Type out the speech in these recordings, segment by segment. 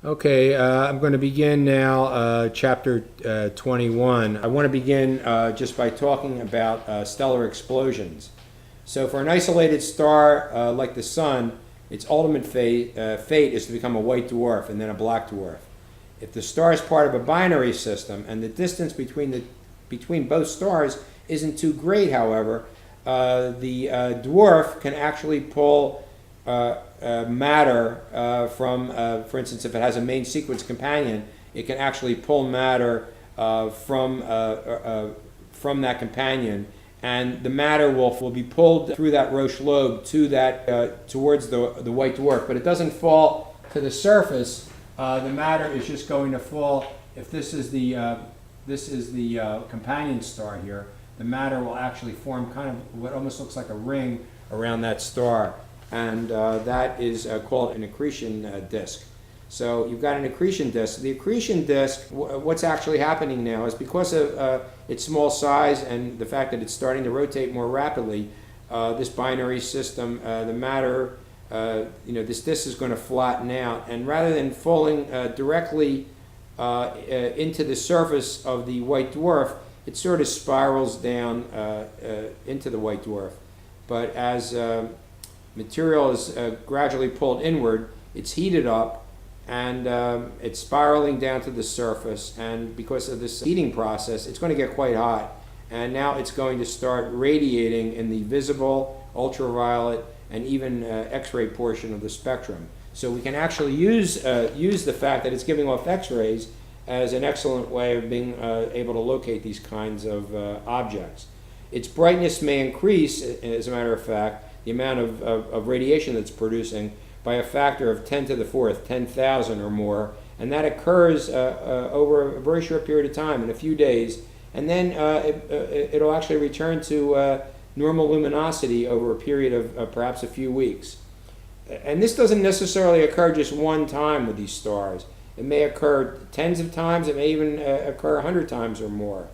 Okay, I'm going to begin now chapter 21. I want to begin just by talking about stellar explosions. So for an isolated star like the Sun, its ultimate fate is to become a white dwarf and then a black dwarf. If the star is part of a binary system and the distance between both stars isn't too great, however, the dwarf can actually pull matter from, for instance, if it has a main sequence companion, it can actually pull matter from that companion, and the matter will be pulled through that Roche lobe to that towards the white dwarf, but it doesn't fall to the surface. The matter is just going to fall. If this is the companion star here, the matter will actually form kind of what almost looks like a ring around that star. And that is called an accretion disk. So you've got an accretion disk. The accretion disk, what's actually happening now is because of its small size and the fact that it's starting to rotate more rapidly, this binary system, the matter, this disk is going to flatten out. And rather than falling directly into the surface of the white dwarf, it sort of spirals down into the white dwarf. But as material is gradually pulled inward, it's heated up, and it's spiraling down to the surface, and because of this heating process, it's going to get quite hot, and now it's going to start radiating in the visible, ultraviolet, and even X-ray portion of the spectrum. So we can actually use the fact that it's giving off X-rays as an excellent way of being able to locate these kinds of objects. Its brightness may increase, as a matter of fact, the amount of radiation that's producing by a factor of 10 to the fourth, 10,000 or more, and that occurs over a very short period of time, in a few days, and then it'll actually return to normal luminosity over a period of perhaps a few weeks. And this doesn't necessarily occur just one time with these stars. It may occur tens of times, it may even occur 100 times or more.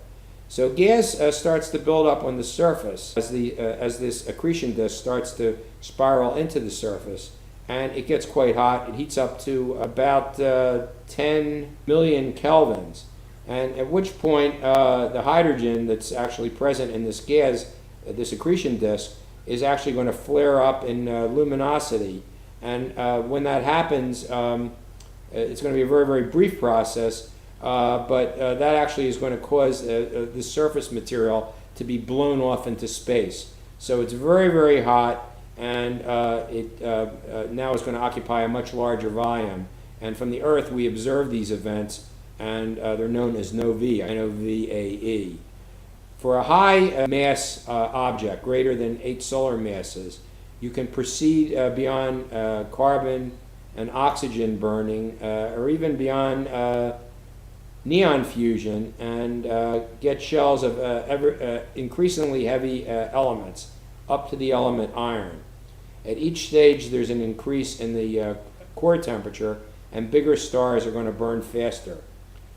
So gas starts to build up on the surface as this accretion disk starts to spiral into the surface, and it gets quite hot. It heats up to about 10 million kelvins, and at which point the hydrogen that's actually present in this gas, this accretion disk, is actually going to flare up in luminosity. And when that happens, it's going to be a very, very brief process. But that actually is going to cause the surface material to be blown off into space. So it's very, very hot, and it now is going to occupy a much larger volume. And from the Earth, we observe these events, and they're known as novae, N-O-V-A-E. For a high mass object, greater than 8 solar masses, you can proceed beyond carbon and oxygen burning, or even beyond neon fusion, and get shells of increasingly heavy elements, up to the element iron. At each stage, there's an increase in the core temperature, and bigger stars are going to burn faster.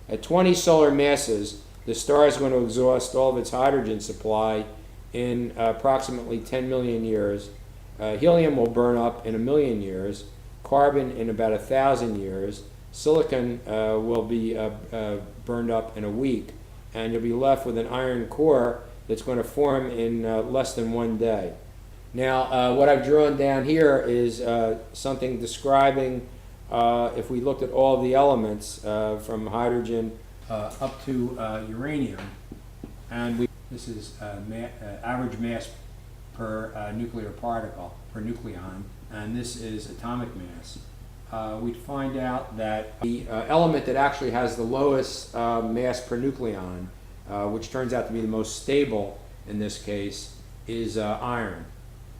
At 20 solar masses, the star is going to exhaust all of its hydrogen supply in approximately 10 million years. Helium will burn up in 1 million years, carbon in about 1,000 years, silicon will be burned up in a week, and you'll be left with an iron core that's going to form in less than 1 day. Now, what I've drawn down here is something describing, if we looked at all the elements from hydrogen up to uranium, and this is average mass per nuclear particle, per nucleon, and this is atomic mass. We'd find out that the element that actually has the lowest mass per nucleon, which turns out to be the most stable in this case, is iron.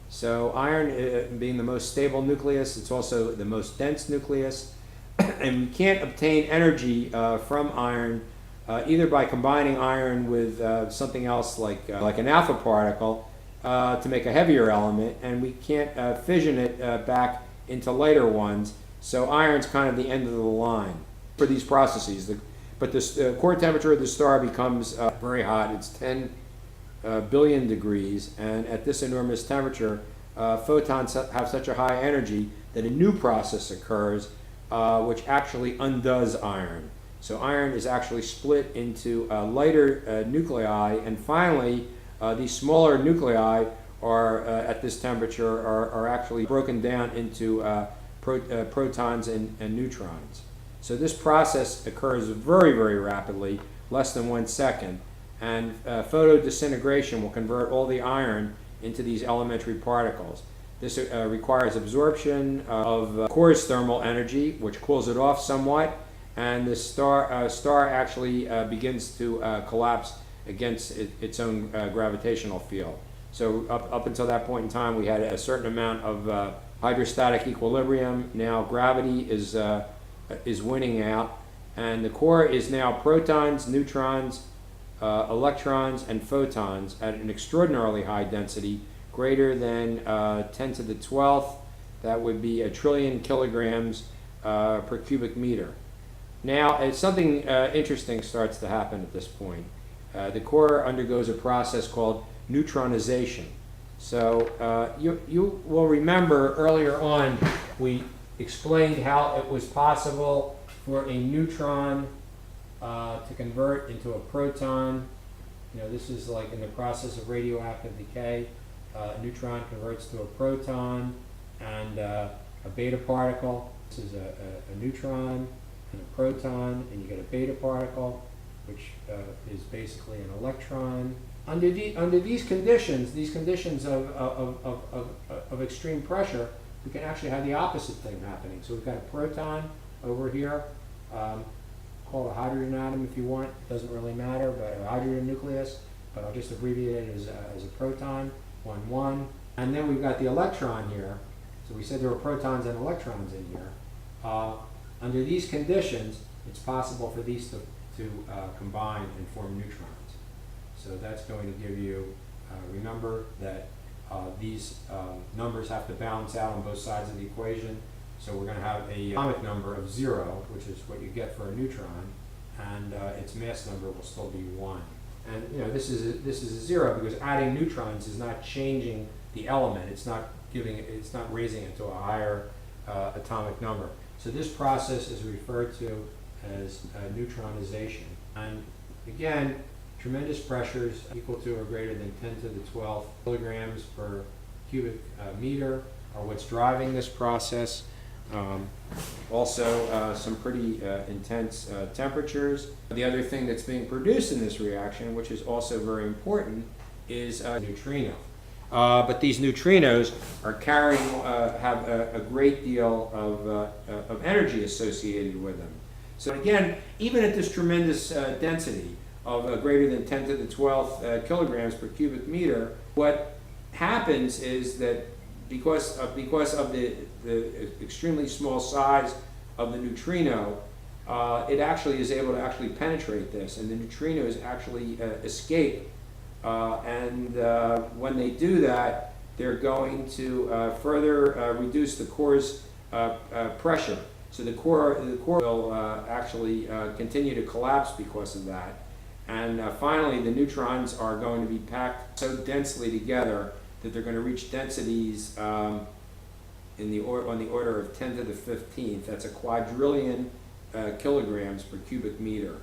So iron being the most stable nucleus, it's also the most dense nucleus, and we can't obtain energy from iron either by combining iron with something else like an alpha particle to make a heavier element, and we can't fission it back into lighter ones. So iron's kind of the end of the line for these processes. But the core temperature of the star becomes very hot. It's 10 billion degrees, and at this enormous temperature, photons have such a high energy that a new process occurs which actually undoes iron. So iron is actually split into lighter nuclei, and finally these smaller nuclei are at this temperature are actually broken down into protons and neutrons. So this process occurs very, very rapidly, less than 1 second, and photodisintegration will convert all the iron into these elementary particles. This requires absorption of core's thermal energy, which cools it off somewhat, and the star actually begins to collapse against its own gravitational field. So up until that point in time, we had a certain amount of hydrostatic equilibrium. Now gravity is winning out, and the core is now protons, neutrons, electrons, and photons at an extraordinarily high density, greater than 10 to the 12th. That would be 1 trillion kilograms per cubic meter. Now, something interesting starts to happen at this point. The core undergoes a process called neutronization. So you will remember earlier on we explained how it was possible for a neutron to convert into a proton. This is like in the process of radioactive decay. A neutron converts to a proton and a beta particle. This is a neutron and a proton, and you get a beta particle, which is basically an electron. Under these conditions of extreme pressure, we can actually have the opposite thing happening. So we've got a proton over here, called a hydrogen atom if you want. It doesn't really matter, but a hydrogen nucleus. But I'll just abbreviate it as a proton, 1, 1. And then we've got the electron here. So we said there were protons and electrons in here. Under these conditions, it's possible for these to combine and form neutrons. So that's going to give you, remember that these numbers have to balance out on both sides of the equation. So we're going to have an atomic number of 0, which is what you get for a neutron, and its mass number will still be 1. And this is a 0 because adding neutrons is not changing the element. It's not raising it to a higher atomic number. So this process is referred to as neutronization. And again, tremendous pressures equal to or greater than 10 to the 12th kilograms per cubic meter are what's driving this process. Also, some pretty intense temperatures. The other thing that's being produced in this reaction, which is also very important, is a neutrino. But these neutrinos are have a great deal of energy associated with them. So again, even at this tremendous density of greater than 10 to the 12th kilograms per cubic meter, what happens is that because of the extremely small size of the neutrino, it actually is able to actually penetrate this, and the neutrinos actually escape. And when they do that, they're going to further reduce the core's pressure. So the core will actually continue to collapse because of that. And finally, the neutrons are going to be packed so densely together that they're going to reach densities on the order of 10 to the 15th. That's a quadrillion kilograms per cubic meter.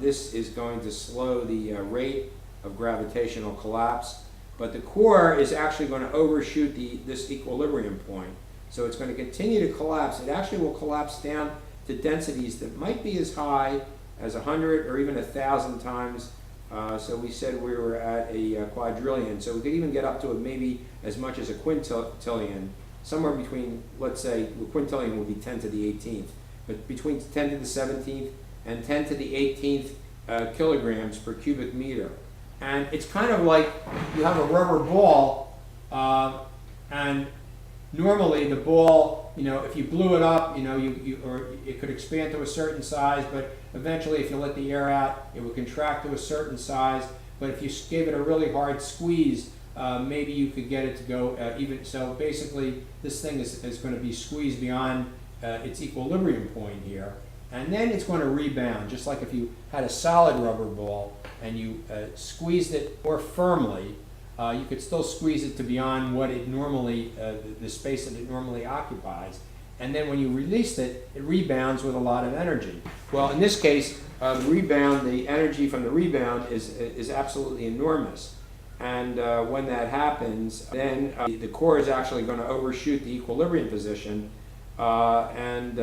This is going to slow the rate of gravitational collapse, but the core is actually going to overshoot this equilibrium point. So it's going to continue to collapse. It actually will collapse down to densities that might be as high as 100 or even 1,000 times. So we said we were at a quadrillion. So we could even get up to maybe as much as a quintillion, somewhere between, let's say, the quintillion would be 10 to the 18th, but between 10 to the 17th and 10 to the 18th kilograms per cubic meter. And it's kind of like you have a rubber ball, and normally the ball, if you blew it up, or it could expand to a certain size, but eventually if you let the air out, it would contract to a certain size. But if you gave it a really hard squeeze, maybe you could get it to go even. So basically, this thing is going to be squeezed beyond its equilibrium point here. And then it's going to rebound, just like if you had a solid rubber ball and you squeezed it more firmly, you could still squeeze it to beyond what it normally, the space that it normally occupies. and then when you release it, it rebounds with a lot of energy. Well, in this case, the energy from the rebound is absolutely enormous. And when that happens, then the core is actually going to overshoot the equilibrium position, and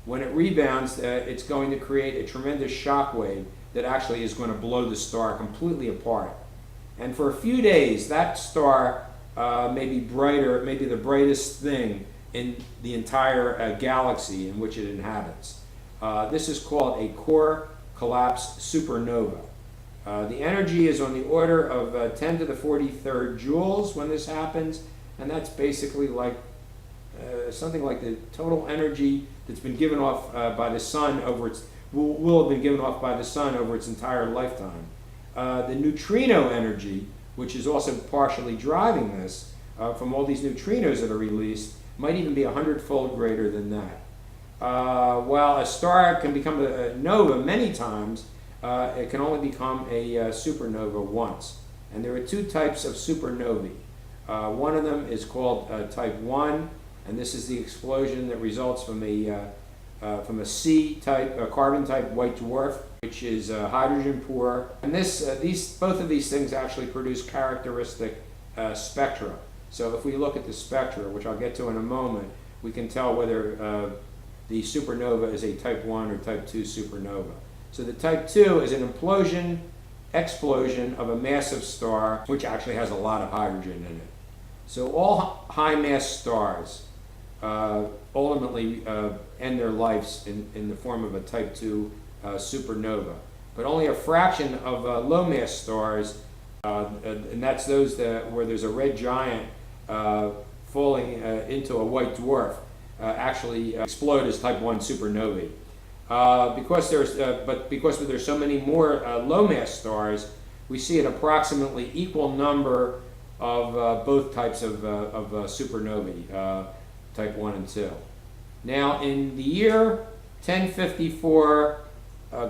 when it rebounds, it's going to create a tremendous shock wave that actually is going to blow the star completely apart. And for a few days, that star may be brighter, maybe the brightest thing in the entire galaxy in which it inhabits. This is called a core collapse supernova. The energy is on the order of 10 to the 43rd joules when this happens, and that's basically like something like the total energy that's been given off by the sun over its will have been given off by the sun over its entire lifetime. The neutrino energy, which is also partially driving this, from all these neutrinos that are released, might even be 100-fold greater than that. While a star can become a nova many times, it can only become a supernova once. And there are two types of supernovae. One of them is called type 1, and this is the explosion that results from a C-type, a carbon-type white dwarf, which is hydrogen poor. And both of these things actually produce characteristic spectra. So if we look at the spectra, which I'll get to in a moment, we can tell whether the supernova is a type 1 or type 2 supernova. So the type 2 is an explosion of a massive star, which actually has a lot of hydrogen in it. So all high mass stars ultimately end their lives in the form of a type 2 supernova. But only a fraction of low mass stars, and that's those where there's a red giant falling into a white dwarf, actually explode as type 1 supernovae. Because there's so many more low mass stars, we see an approximately equal number of both types of supernovae, type 1 and 2. Now, in the year 1054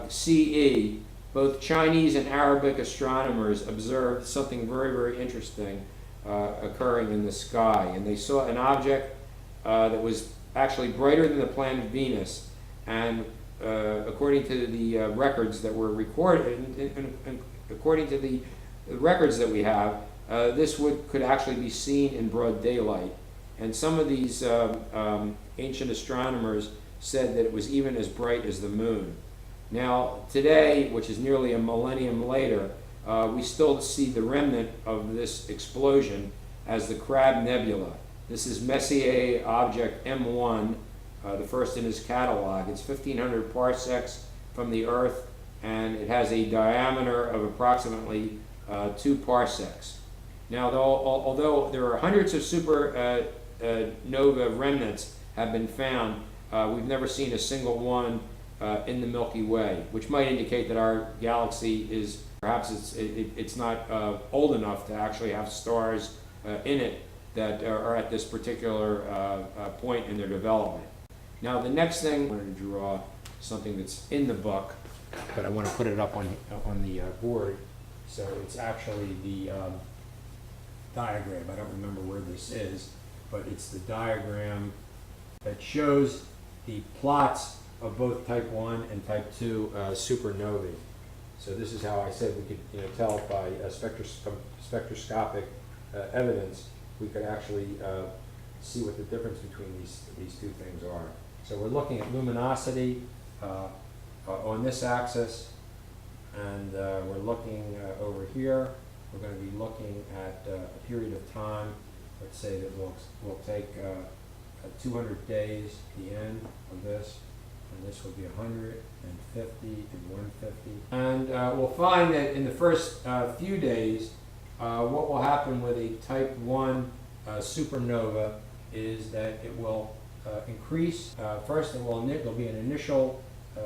CE, both Chinese and Arabic astronomers observed something very, very interesting occurring in the sky. And they saw an object that was actually brighter than the planet Venus. And according to the records that were recorded, according to the records that we have, this could actually be seen in broad daylight. And some of these ancient astronomers said that it was even as bright as the moon. Now, today, which is nearly a millennium later, we still see the remnant of this explosion as the Crab Nebula. This is Messier object M1, the first in his catalog. It's 1,500 parsecs from the Earth, and it has a diameter of approximately 2 parsecs. Now, although there are hundreds of supernova remnants have been found, we've never seen a single one in the Milky Way, which might indicate that our galaxy is perhaps it's not old enough to actually have stars in it that are at this particular point in their development. Now, the next thing, I wanted to draw something that's in the book, but I want to put it up on the board. So it's actually the diagram. I don't remember where this is, but it's the diagram that shows the plots of both type 1 and type 2 supernovae. So this is how I said we could tell by spectroscopic evidence. We could actually see what the difference between these two things are. So we're looking at luminosity on this axis, and we're looking over here. We're going to be looking at a period of time. Let's say that we'll take 200 days, the end of this, and this will be 150 and 150. And we'll find that in the first few days, what will happen with a type 1 supernova is that it will increase. First, there'll be an initial,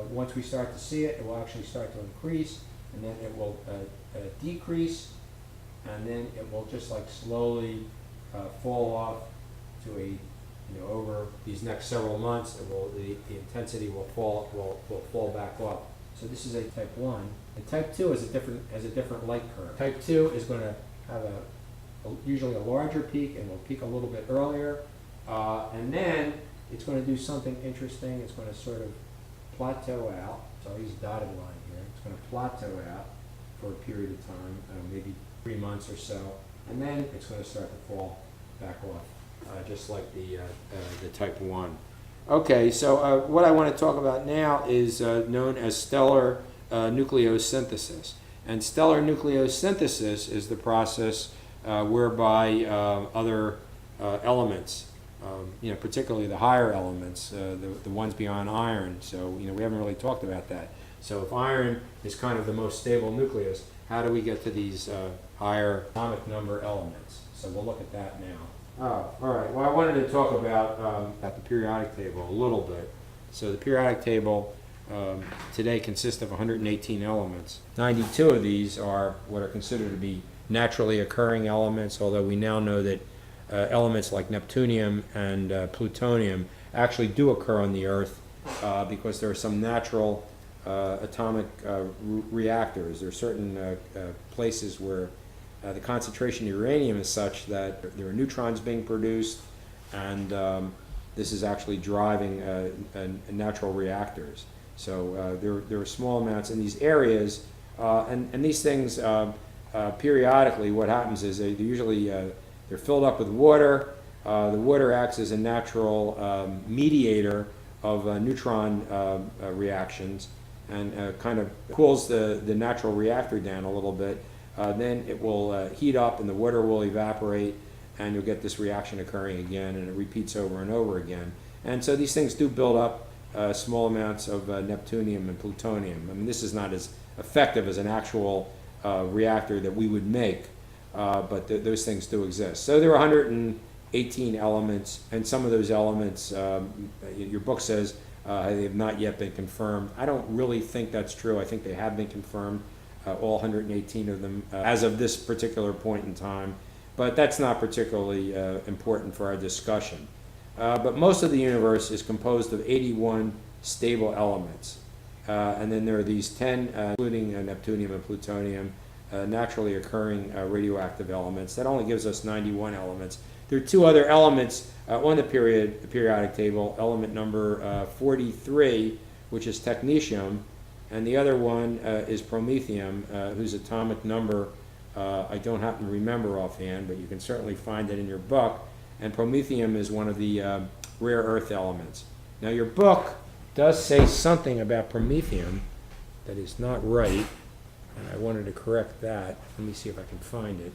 once we start to see it, it will actually start to increase, and then it will decrease, and then it will just like slowly fall off to a, over these next several months, the intensity will fall back off. So this is a type 1. And type 2 has a different light curve. Type 2 is going to have usually a larger peak and will peak a little bit earlier, and then it's going to do something interesting. It's going to sort of plateau out. So I'll use a dotted line here. It's going to plateau out for a period of time, maybe 3 months or so, and then it's going to start to fall back off, just like the type 1. Okay, so what I want to talk about now is known as stellar nucleosynthesis. And stellar nucleosynthesis is the process whereby other elements, particularly the higher elements, the ones beyond iron. So, we haven't really talked about that. So if iron is kind of the most stable nucleus, how do we get to these higher atomic number elements? So we'll look at that now. Oh, all right. Well, I wanted to talk about the periodic table a little bit. So the periodic table today consists of 118 elements. 92 of these are what are considered to be naturally occurring elements, although we now know that elements like neptunium and plutonium actually do occur on the Earth because there are some natural atomic reactors. There are certain places where the concentration of uranium is such that there are neutrons being produced, and this is actually driving natural reactors. So there are small amounts in these areas, and these things periodically, what happens is they usually they're filled up with water. The water acts as a natural mediator of neutron reactions, and kind of cools the natural reactor down a little bit. Then it will heat up and the water will evaporate, and you'll get this reaction occurring again, and it repeats over and over again. And so these things do build up small amounts of neptunium and plutonium. I mean, this is not as effective as an actual reactor that we would make, but those things do exist. So there are 118 elements, and some of those elements, your book says, they have not yet been confirmed. I don't really think that's true. I think they have been confirmed, all 118 of them, as of this particular point in time. But that's not particularly important for our discussion. But most of the universe is composed of 81 stable elements. And then there are these 10, including neptunium and plutonium, naturally occurring radioactive elements. That only gives us 91 elements. There are two other elements on the periodic table, element number 43, which is technetium, and the other one is promethium, whose atomic number I don't happen to remember offhand, but you can certainly find it in your book. And promethium is one of the rare earth elements. Now your book does say something about promethium that is not right, and I wanted to correct that. Let me see if I can find it.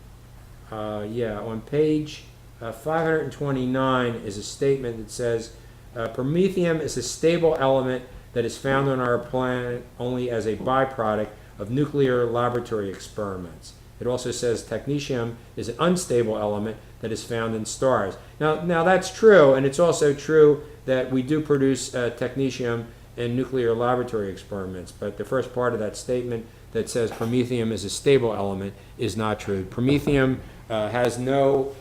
Yeah, on page 529 is a statement that says, promethium is a stable element that is found on our planet only as a byproduct of nuclear laboratory experiments. It also says technetium is an unstable element that is found in stars. Now that's true, and it's also true that we do produce technetium in nuclear laboratory experiments, but the first part of that statement that says promethium is a stable element is not true. Promethium has no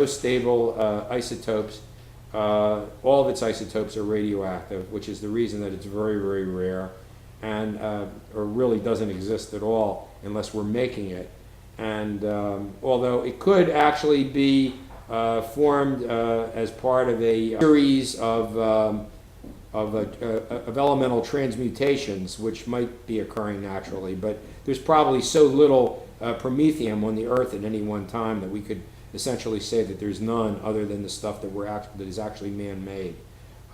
stable isotopes. All of its isotopes are radioactive, which is the reason that it's very, very rare, and or really doesn't exist at all unless we're making it. And although it could actually be formed as part of a series of elemental transmutations, which might be occurring naturally, but there's probably so little promethium on the Earth at any one time that we could essentially say that there's none other than the stuff that is actually man-made.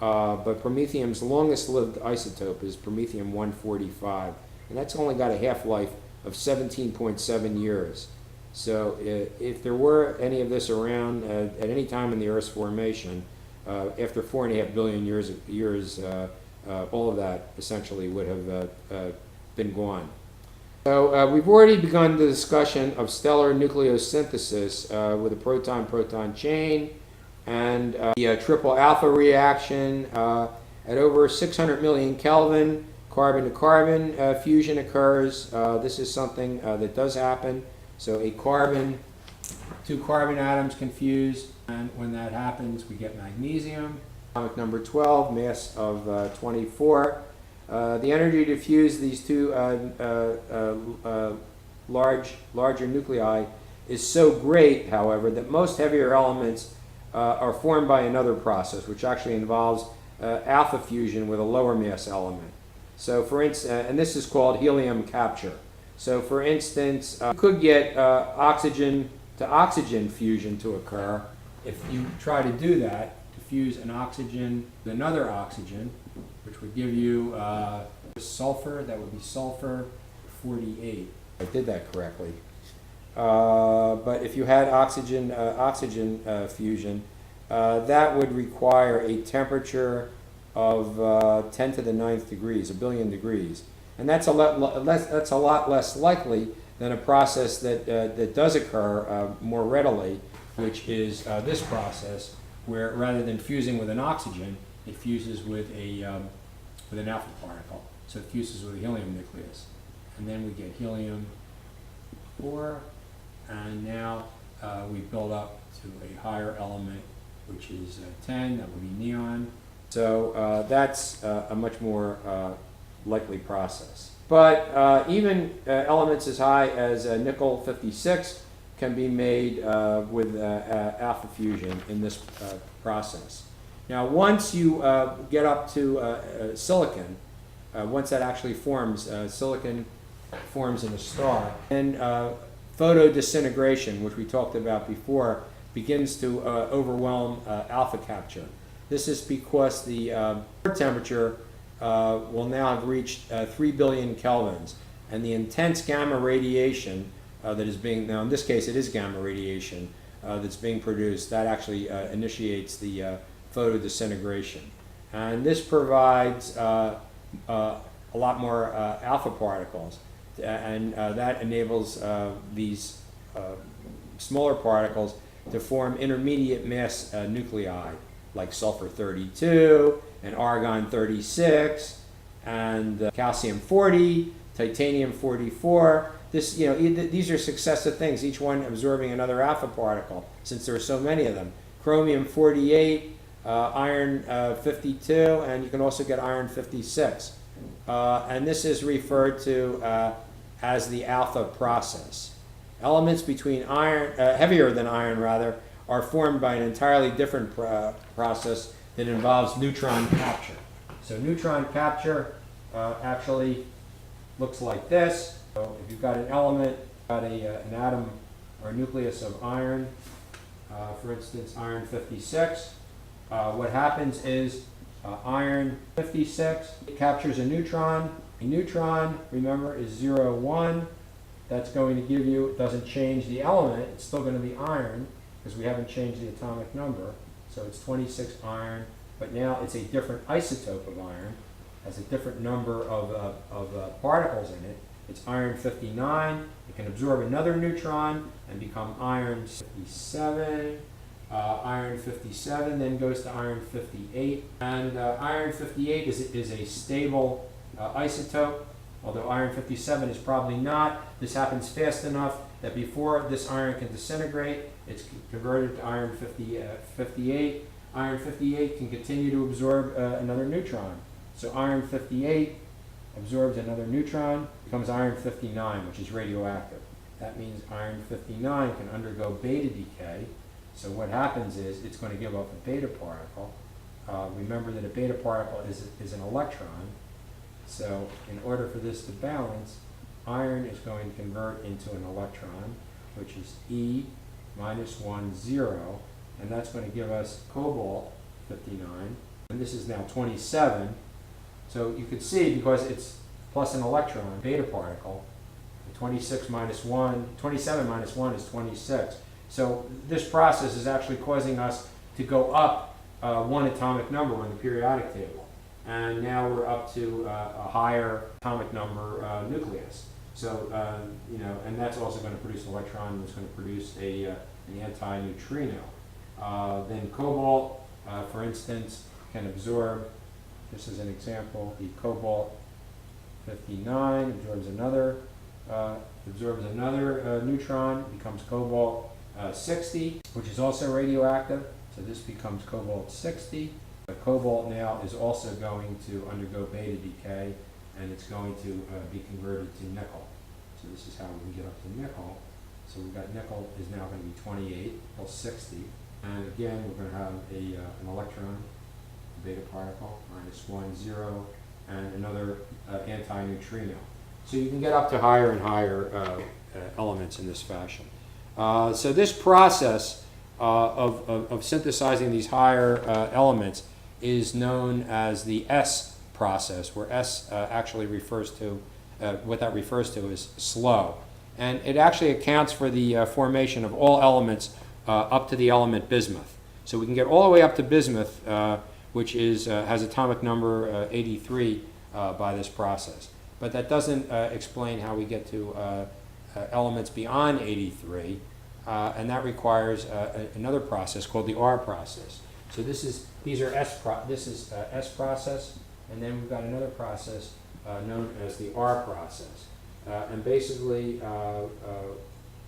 But promethium's longest-lived isotope is promethium-145, and that's only got a half-life of 17.7 years. So if there were any of this around at any time in the Earth's formation, after 4.5 billion years, all of that essentially would have been gone. So we've already begun the discussion of stellar nucleosynthesis with a proton-proton chain and the triple alpha reaction at over 600 million Kelvin. Carbon-to-carbon fusion occurs. This is something that does happen. So two carbon atoms can fuse, and when that happens, we get magnesium. Atomic number 12, mass of 24. The energy to fuse these two larger nuclei is so great, however, that most heavier elements are formed by another process, which actually involves alpha fusion with a lower mass element. So for instance, and this is called helium capture. So for instance, you could get oxygen to oxygen fusion to occur. If you try to do that, to fuse an oxygen with another oxygen, which would give you sulfur, that would be sulfur 48. I did that correctly. But if you had oxygen fusion, that would require a temperature of 10 to the 9th degrees, a billion degrees. And that's a lot less likely than a process that does occur more readily, which is this process, where rather than fusing with an oxygen, it fuses with an alpha particle. So it fuses with a helium nucleus. And then we get helium-4, and now we build up to a higher element, which is 10, that would be neon. So that's a much more likely process. But even elements as high as nickel 56 can be made with alpha fusion in this process. Now, once you get up to silicon, once that actually forms, silicon forms in a star, and photodisintegration, which we talked about before, begins to overwhelm alpha capture. This is because the temperature will now have reached 3 billion kelvins, and the intense gamma radiation that is being, now in this case it is gamma radiation that's being produced, that actually initiates the photodisintegration. And this provides a lot more alpha particles, and that enables these smaller particles to form intermediate mass nuclei, like sulfur 32 and argon 36 and calcium 40, titanium 44. This, these are successive things, each one absorbing another alpha particle, since there are so many of them. Chromium 48, iron 52, and you can also get iron 56. And this is referred to as the alpha process. Elements between iron, heavier than iron rather, are formed by an entirely different process that involves neutron capture. So neutron capture actually looks like this. So if you've got an element, got an atom or a nucleus of iron, for instance, iron 56, what happens is iron 56 captures a neutron. A neutron, remember, is 0, 1. That's going to give you, it doesn't change the element, it's still going to be iron, because we haven't changed the atomic number. So it's 26 iron, but now it's a different isotope of iron, has a different number of particles in it. It's iron 59. It can absorb another neutron and become iron 57. Iron 57 then goes to iron 58. And iron 58 is a stable isotope, although iron 57 is probably not. This happens fast enough that before this iron can disintegrate, it's converted to iron 58. Iron 58 can continue to absorb another neutron. So iron 58 absorbs another neutron, becomes iron 59, which is radioactive. That means iron 59 can undergo beta decay. So what happens is it's going to give off a beta particle. Remember that a beta particle is an electron. So in order for this to balance, iron is going to convert into an electron, which is E minus 1, 0, and that's going to give us cobalt 59. And this is now 27. So you could see, because it's plus an electron, beta particle, 26 minus 1, 27 minus 1 is 26. So this process is actually causing us to go up one atomic number on the periodic table. And now we're up to a higher atomic number nucleus. So, and that's also going to produce an electron, that's going to produce an anti-neutrino. Then cobalt, for instance, can absorb, this is an example, the cobalt 59 absorbs another neutron, becomes cobalt 60, which is also radioactive. So this becomes cobalt 60. The cobalt now is also going to undergo beta decay, and it's going to be converted to nickel. So this is how we get up to nickel. So we've got nickel is now going to be 28 plus 60. And again, we're going to have an electron, a beta particle, -1, 0, and another antineutrino. So you can get up to higher and higher elements in this fashion. So this process of synthesizing these higher elements is known as the S process, where S actually refers to, what that refers to is slow. And it actually accounts for the formation of all elements up to the element bismuth. So we can get all the way up to bismuth, which has atomic number 83 by this process. But that doesn't explain how we get to elements beyond 83, and that requires another process called the R process. So these are this is S process, and then we've got another process known as the R process. And basically,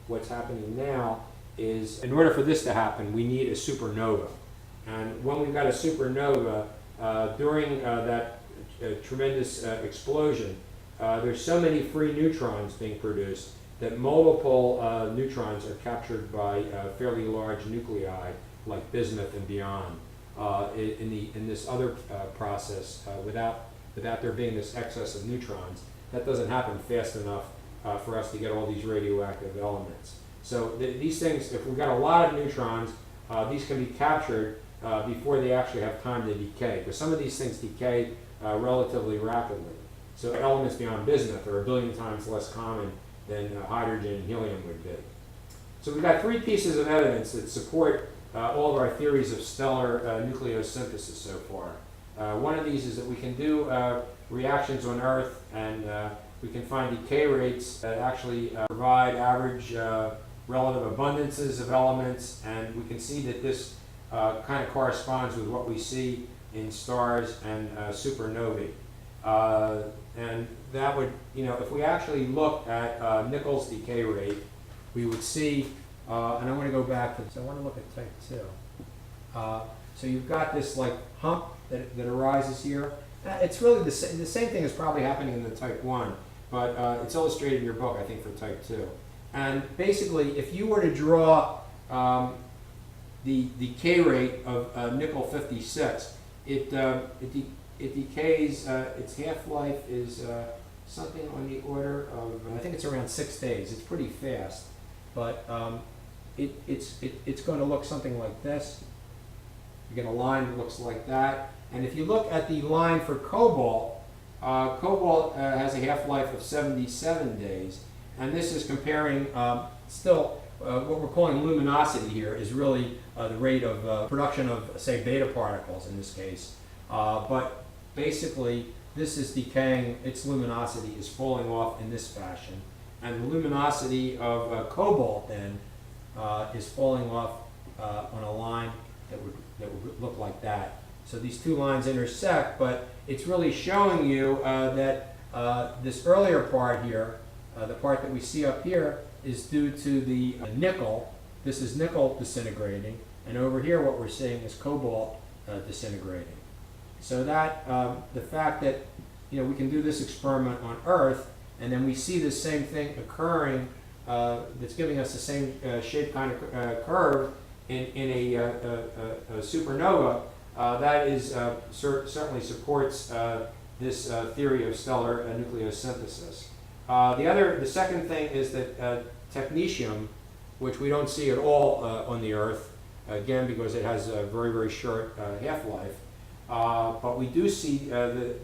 what's happening now is, in order for this to happen, we need a supernova. And when we've got a supernova, during that tremendous explosion, there's so many free neutrons being produced that multiple neutrons are captured by fairly large nuclei like bismuth and beyond in this other process without there being this excess of neutrons. That doesn't happen fast enough for us to get all these radioactive elements. So these things, if we've got a lot of neutrons, these can be captured before they actually have time to decay. Because some of these things decay relatively rapidly. So elements beyond bismuth are 1 billion times less common than hydrogen and helium would be. So we've got 3 pieces of evidence that support all of our theories of stellar nucleosynthesis so far. One of these is that we can do reactions on Earth, and we can find decay rates that actually provide average relative abundances of elements, and we can see that this kind of corresponds with what we see in stars and supernovae. And that would, if we actually look at nickel's decay rate, we would see, and I want to go back to this, I want to look at type 2. So you've got this like hump that arises here. It's really the same thing is probably happening in the type 1, but it's illustrated in your book, I think, for type 2. And basically, if you were to draw the decay rate of nickel 56, it decays, its half-life is something on the order of, I think it's around 6 days. It's pretty fast, but it's going to look something like this. You get a line that looks like that. And if you look at the line for cobalt, cobalt has a half-life of 77 days. And this is comparing, what we're calling luminosity here is really the rate of production of, say, beta particles in this case. But basically, this is decaying, its luminosity is falling off in this fashion. And the luminosity of cobalt then is falling off on a line that would look like that. So these 2 lines intersect, but it's really showing you that this earlier part here, the part that we see up here, is due to the nickel. This is nickel disintegrating, and over here what we're seeing is cobalt disintegrating. So that the fact that we can do this experiment on Earth, and then we see the same thing occurring that's giving us the same shape kind of curve in a supernova, that is certainly supports this theory of stellar nucleosynthesis. The second thing is that technetium, which we don't see at all on the Earth, again because it has a very, very short half-life, but we do see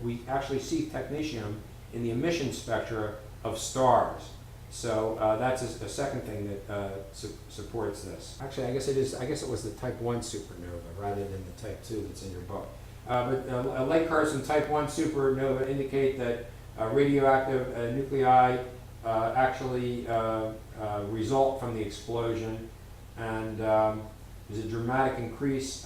we actually see technetium in the emission spectra of stars. So that's a second thing that supports this. Actually, I guess it was the type 1 supernova rather than the type 2 that's in your book. But light curves in type 1 supernova indicate that radioactive nuclei actually result from the explosion, and there's a dramatic increase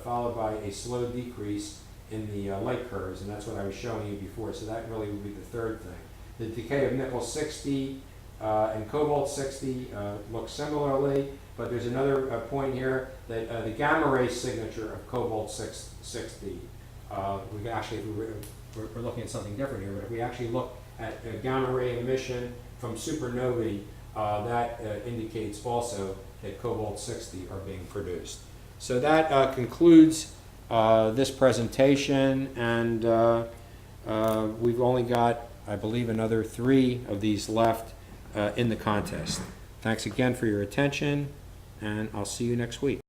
followed by a slow decrease in the light curves, and that's what I was showing you before. So that really would be the third thing. The decay of nickel 60 and cobalt 60 look similarly, but there's another point here that the gamma ray signature of cobalt 60. We're looking at something different here, but if we actually look at gamma ray emission from supernovae, that indicates also that cobalt 60 are being produced. So that concludes this presentation, and we've only got, I believe, another 3 of these left in the contest. Thanks again for your attention, and I'll see you next week.